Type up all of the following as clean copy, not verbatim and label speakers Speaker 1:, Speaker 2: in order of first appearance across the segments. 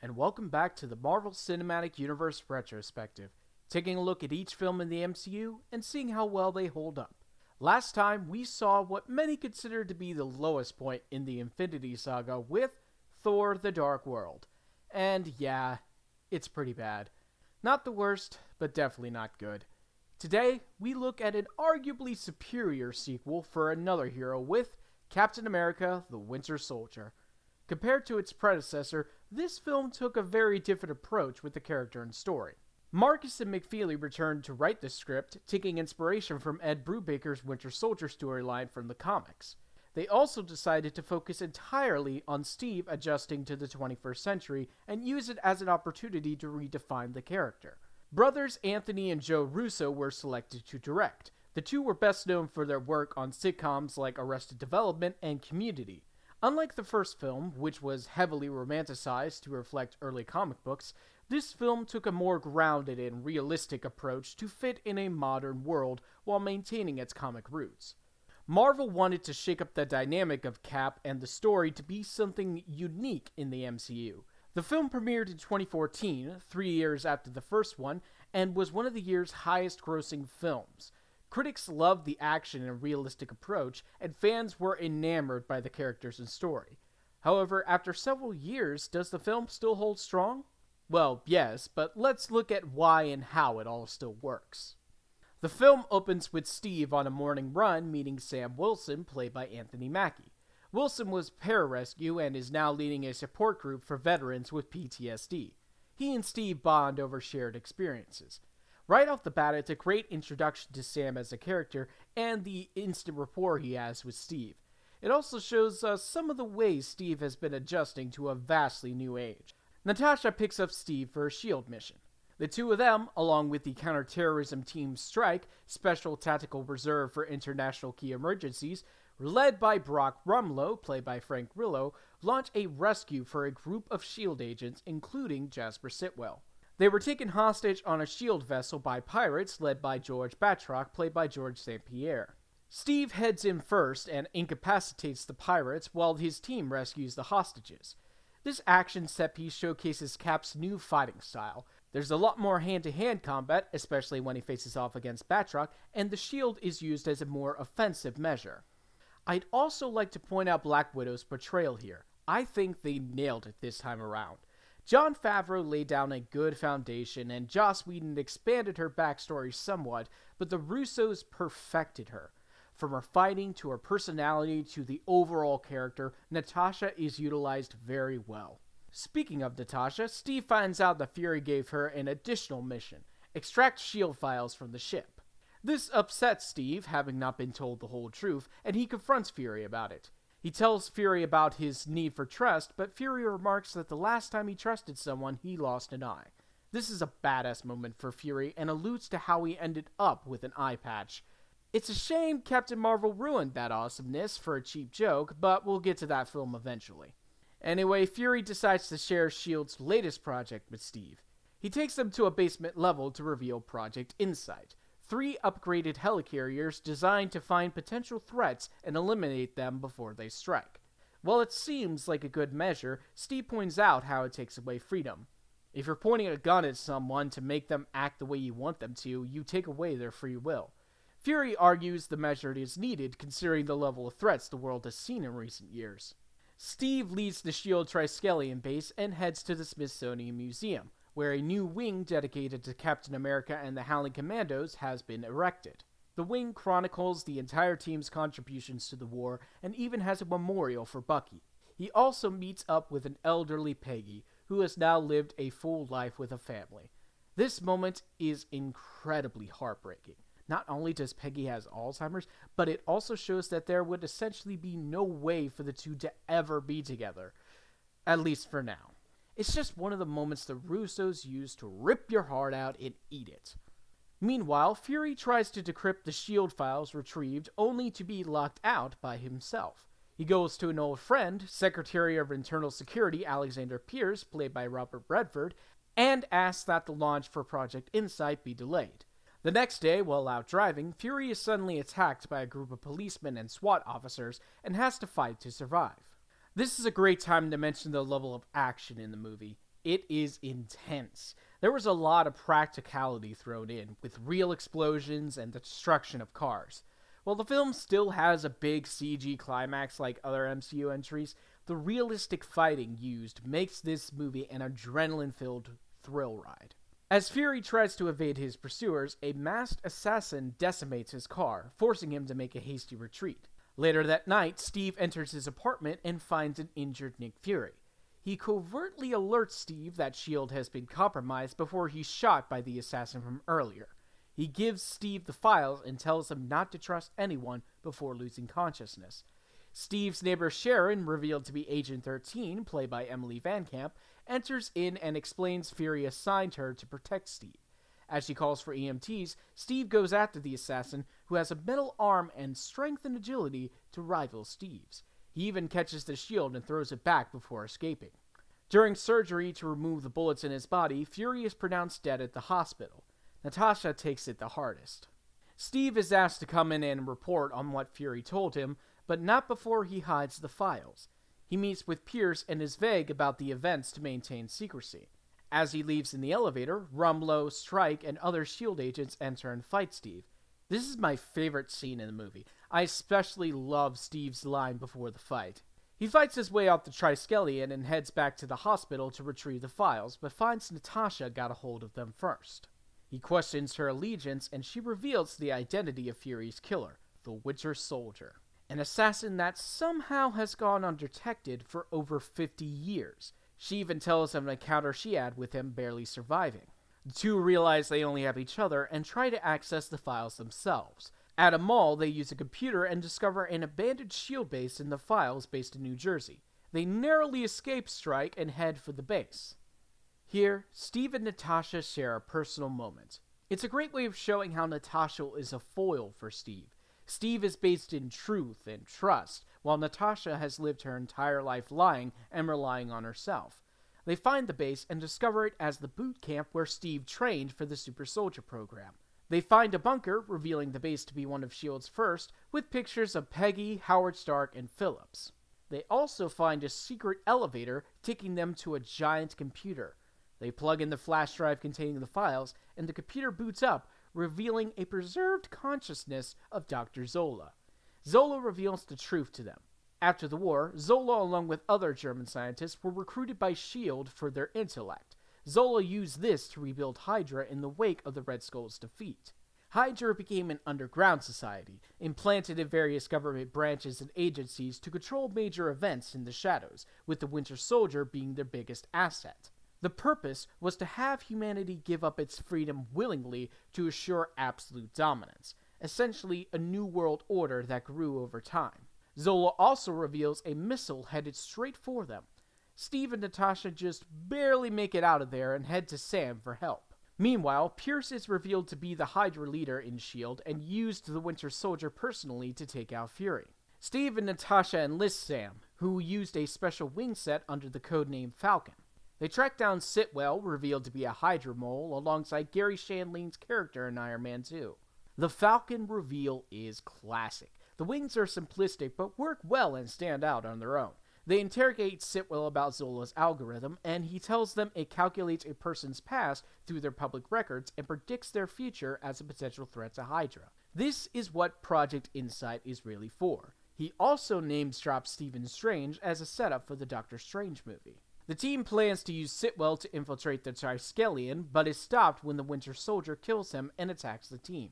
Speaker 1: and welcome back to the Marvel Cinematic Universe Retrospective, taking a look at each film in the MCU and seeing how well they hold up. Last time, we saw what many consider to be the lowest point in the Infinity Saga with Thor: The Dark World. And yeah, it's pretty bad. Not the worst, but definitely not good. Today, we look at an arguably superior sequel for another hero with Captain America: The Winter Soldier. Compared to its predecessor, this film took a very different approach with the character and story. Marcus and McFeely returned to write the script, taking inspiration from Ed Brubaker's Winter Soldier storyline from the comics. They also decided to focus entirely on Steve adjusting to the 21st century and use it as an opportunity to redefine the character. Brothers Anthony and Joe Russo were selected to direct. The two were best known for their work on sitcoms like Arrested Development and Community. Unlike the first film, which was heavily romanticized to reflect early comic books, this film took a more grounded and realistic approach to fit in a modern world while maintaining its comic roots. Marvel wanted to shake up the dynamic of Cap and the story to be something unique in the MCU. The film premiered in 2014, 3 years after the first one, and was one of the year's highest-grossing films. Critics loved the action and realistic approach, and fans were enamored by the characters and story. However, after several years, does the film still hold strong? Well, yes, but let's look at why and how it all still works. The film opens with Steve on a morning run meeting Sam Wilson, played by Anthony Mackie. Wilson was pararescue and is now leading a support group for veterans with PTSD. He and Steve bond over shared experiences. Right off the bat, it's a great introduction to Sam as a character and the instant rapport he has with Steve. It also shows some of the ways Steve has been adjusting to a vastly new age. Natasha picks up Steve for a SHIELD mission. The two of them, along with the counterterrorism team Strike, Special Tactical Reserve for International Key Emergencies, led by Brock Rumlow, played by Frank Grillo, launch a rescue for a group of SHIELD agents, including Jasper Sitwell. They were taken hostage on a SHIELD vessel by pirates led by George Batroc, played by George St-Pierre. Steve heads in first and incapacitates the pirates while his team rescues the hostages. This action set piece showcases Cap's new fighting style. There's a lot more hand-to-hand combat, especially when he faces off against Batroc, and the SHIELD is used as a more offensive measure. I'd also like to point out Black Widow's portrayal here. I think they nailed it this time around. Jon Favreau laid down a good foundation, and Joss Whedon expanded her backstory somewhat, but the Russos perfected her. From her fighting to her personality to the overall character, Natasha is utilized very well. Speaking of Natasha, Steve finds out that Fury gave her an additional mission: extract SHIELD files from the ship. This upsets Steve, having not been told the whole truth, and he confronts Fury about it. He tells Fury about his need for trust, but Fury remarks that the last time he trusted someone, he lost an eye. This is a badass moment for Fury and alludes to how he ended up with an eye patch. It's a shame Captain Marvel ruined that awesomeness for a cheap joke, but we'll get to that film eventually. Anyway, Fury decides to share S.H.I.E.L.D.'s latest project with Steve. He takes them to a basement level to reveal Project Insight, 3 upgraded helicarriers designed to find potential threats and eliminate them before they strike. While it seems like a good measure, Steve points out how it takes away freedom. If you're pointing a gun at someone to make them act the way you want them to, you take away their free will. Fury argues the measure is needed considering the level of threats the world has seen in recent years. Steve leaves the S.H.I.E.L.D. Triskelion base and heads to the Smithsonian Museum, where a new wing dedicated to Captain America and the Howling Commandos has been erected. The wing chronicles the entire team's contributions to the war and even has a memorial for Bucky. He also meets up with an elderly Peggy, who has now lived a full life with a family. This moment is incredibly heartbreaking. Not only does Peggy has Alzheimer's, but it also shows that there would essentially be no way for the two to ever be together. At least for now. It's just one of the moments the Russos use to rip your heart out and eat it. Meanwhile, Fury tries to decrypt the SHIELD files retrieved only to be locked out by himself. He goes to an old friend, Secretary of Internal Security Alexander Pierce, played by Robert Redford, and asks that the launch for Project Insight be delayed. The next day, while out driving, Fury is suddenly attacked by a group of policemen and SWAT officers and has to fight to survive. This is a great time to mention the level of action in the movie. it is intense. There was a lot of practicality thrown in, with real explosions and the destruction of cars. While the film still has a big CG climax like other MCU entries, the realistic fighting used makes this movie an adrenaline-filled thrill ride. As Fury tries to evade his pursuers, a masked assassin decimates his car, forcing him to make a hasty retreat. Later that night, Steve enters his apartment and finds an injured Nick Fury. He covertly alerts Steve that S.H.I.E.L.D. has been compromised before he's shot by the assassin from earlier. He gives Steve the files and tells him not to trust anyone before losing consciousness. Steve's neighbor Sharon, revealed to be Agent 13, played by Emily Van Camp, enters in and explains Fury assigned her to protect Steve. As she calls for EMTs, Steve goes after the assassin, who has a metal arm and strength and agility to rival Steve's. He even catches the shield and throws it back before escaping. During surgery to remove the bullets in his body, Fury is pronounced dead at the hospital. Natasha takes it the hardest. Steve is asked to come in and report on what Fury told him, but not before he hides the files. He meets with Pierce and is vague about the events to maintain secrecy. As he leaves in the elevator, Rumlow, Strike, and other S.H.I.E.L.D. agents enter and fight Steve. This is my favorite scene in the movie. I especially love Steve's line before the fight. He fights his way out the Triskelion and heads back to the hospital to retrieve the files, but finds Natasha got a hold of them first. He questions her allegiance, and she reveals the identity of Fury's killer, the Winter Soldier, an assassin that somehow has gone undetected for over 50 years. She even tells him an encounter she had with him barely surviving. The two realize they only have each other and try to access the files themselves. At a mall, they use a computer and discover an abandoned S.H.I.E.L.D. base in the files based in New Jersey. They narrowly escape Strike and head for the base. Here, Steve and Natasha share a personal moment. It's a great way of showing how Natasha is a foil for Steve. Steve is based in truth and trust, while Natasha has lived her entire life lying and relying on herself. They find the base and discover it as the boot camp where Steve trained for the Super Soldier program. They find a bunker, revealing the base to be one of S.H.I.E.L.D.'s first, with pictures of Peggy, Howard Stark, and Phillips. They also find a secret elevator taking them to a giant computer. They plug in the flash drive containing the files, and the computer boots up, revealing a preserved consciousness of Dr. Zola. Zola reveals the truth to them. After the war, Zola, along with other German scientists, were recruited by S.H.I.E.L.D. for their intellect. Zola used this to rebuild Hydra in the wake of the Red Skull's defeat. Hydra became an underground society, implanted in various government branches and agencies to control major events in the shadows, with the Winter Soldier being their biggest asset. The purpose was to have humanity give up its freedom willingly to assure absolute dominance, essentially a new world order that grew over time. Zola also reveals a missile headed straight for them. Steve and Natasha just barely make it out of there and head to Sam for help. Meanwhile, Pierce is revealed to be the Hydra leader in S.H.I.E.L.D. and used the Winter Soldier personally to take out Fury. Steve and Natasha enlist Sam, who used a special wing set under the codename Falcon. They track down Sitwell, revealed to be a Hydra mole, alongside Gary Shandling's character in Iron Man 2. The Falcon reveal is classic. The wings are simplistic, but work well and stand out on their own. They interrogate Sitwell about Zola's algorithm, and he tells them it calculates a person's past through their public records and predicts their future as a potential threat to Hydra. This is what Project Insight is really for. He also names-drops Stephen Strange as a setup for the Doctor Strange movie. The team plans to use Sitwell to infiltrate the Triskelion, but is stopped when the Winter Soldier kills him and attacks the team.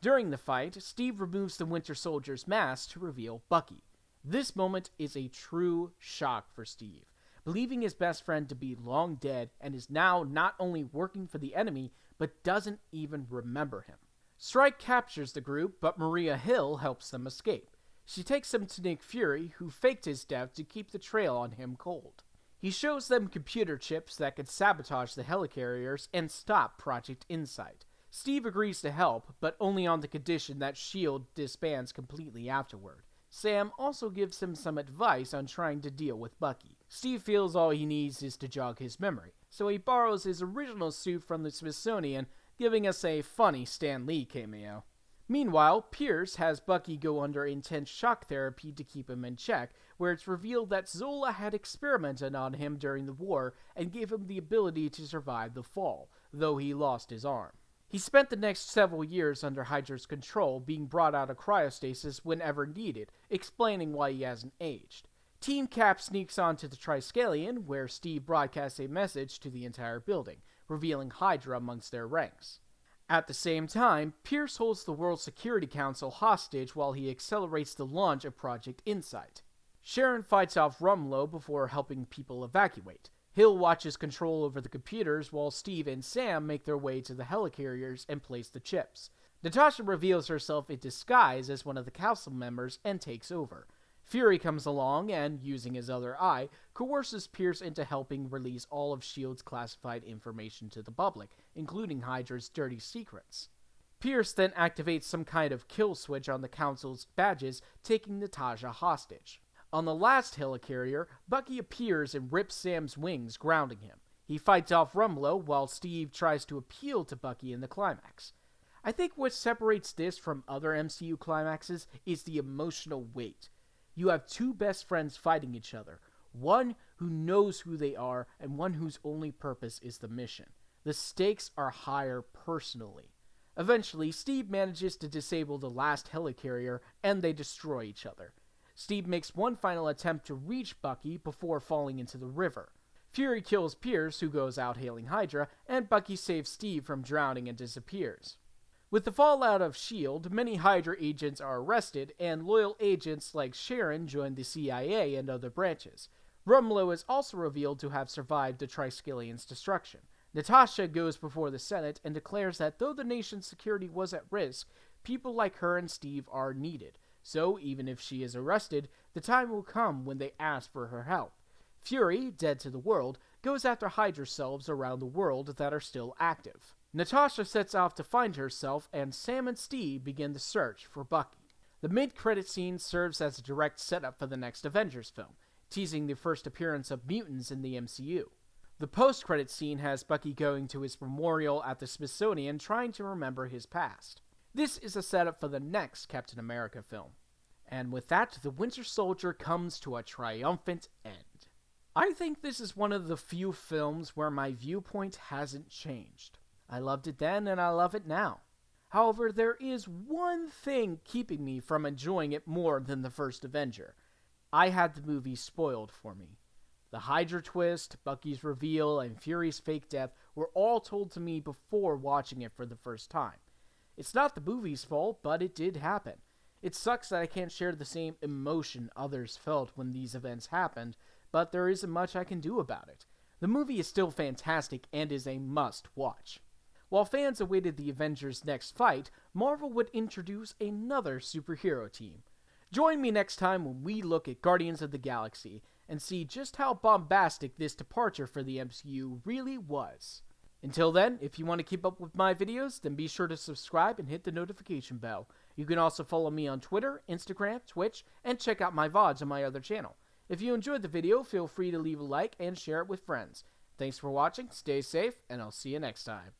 Speaker 1: During the fight, Steve removes the Winter Soldier's mask to reveal Bucky. This moment is a true shock for Steve, believing his best friend to be long dead and is now not only working for the enemy, but doesn't even remember him. Strike captures the group, but Maria Hill helps them escape. She takes them to Nick Fury, who faked his death to keep the trail on him cold. He shows them computer chips that could sabotage the helicarriers and stop Project Insight. Steve agrees to help, but only on the condition that S.H.I.E.L.D. disbands completely afterward. Sam also gives him some advice on trying to deal with Bucky. Steve feels all he needs is to jog his memory, so he borrows his original suit from the Smithsonian, giving us a funny Stan Lee cameo. Meanwhile, Pierce has Bucky go under intense shock therapy to keep him in check, where it's revealed that Zola had experimented on him during the war and gave him the ability to survive the fall, though he lost his arm. He spent the next several years under Hydra's control, being brought out of cryostasis whenever needed, explaining why he hasn't aged. Team Cap sneaks onto the Triskelion, where Steve broadcasts a message to the entire building, revealing Hydra amongst their ranks. At the same time, Pierce holds the World Security Council hostage while he accelerates the launch of Project Insight. Sharon fights off Rumlow before helping people evacuate. Hill watches control over the computers while Steve and Sam make their way to the helicarriers and place the chips. Natasha reveals herself in disguise as one of the council members and takes over. Fury comes along and, using his other eye, coerces Pierce into helping release all of S.H.I.E.L.D.'s classified information to the public, including Hydra's dirty secrets. Pierce then activates some kind of kill switch on the Council's badges, taking Natasha hostage. On the last helicarrier, Bucky appears and rips Sam's wings, grounding him. He fights off Rumlow while Steve tries to appeal to Bucky in the climax. I think what separates this from other MCU climaxes is the emotional weight. You have two best friends fighting each other, one who knows who they are and one whose only purpose is the mission. The stakes are higher personally. Eventually, Steve manages to disable the last helicarrier and they destroy each other. Steve makes one final attempt to reach Bucky before falling into the river. Fury kills Pierce, who goes out hailing Hydra, and Bucky saves Steve from drowning and disappears. With the fallout of S.H.I.E.L.D., many Hydra agents are arrested, and loyal agents like Sharon join the CIA and other branches. Rumlow is also revealed to have survived the Triskellion's destruction. Natasha goes before the Senate and declares that though the nation's security was at risk, people like her and Steve are needed. So, even if she is arrested, the time will come when they ask for her help. Fury, dead to the world, goes after Hydra selves around the world that are still active. Natasha sets off to find herself, and Sam and Steve begin the search for Bucky. The mid-credit scene serves as a direct setup for the next Avengers film, teasing the first appearance of mutants in the MCU. The post-credit scene has Bucky going to his memorial at the Smithsonian trying to remember his past. This is a setup for the next Captain America film. And with that, the Winter Soldier comes to a triumphant end. I think this is one of the few films where my viewpoint hasn't changed. I loved it then and I love it now. However, there is one thing keeping me from enjoying it more than the first Avenger. I had the movie spoiled for me. The Hydra twist, Bucky's reveal, and Fury's fake death were all told to me before watching it for the first time. It's not the movie's fault, but it did happen. It sucks that I can't share the same emotion others felt when these events happened, but there isn't much I can do about it. The movie is still fantastic and is a must-watch. While fans awaited the Avengers' next fight, Marvel would introduce another superhero team. Join me next time when we look at Guardians of the Galaxy and see just how bombastic this departure for the MCU really was. Until then, if you want to keep up with my videos, then be sure to subscribe and hit the notification bell. You can also follow me on Twitter, Instagram, Twitch, and check out my VODs on my other channel. If you enjoyed the video, feel free to leave a like and share it with friends. Thanks for watching, stay safe, and I'll see you next time.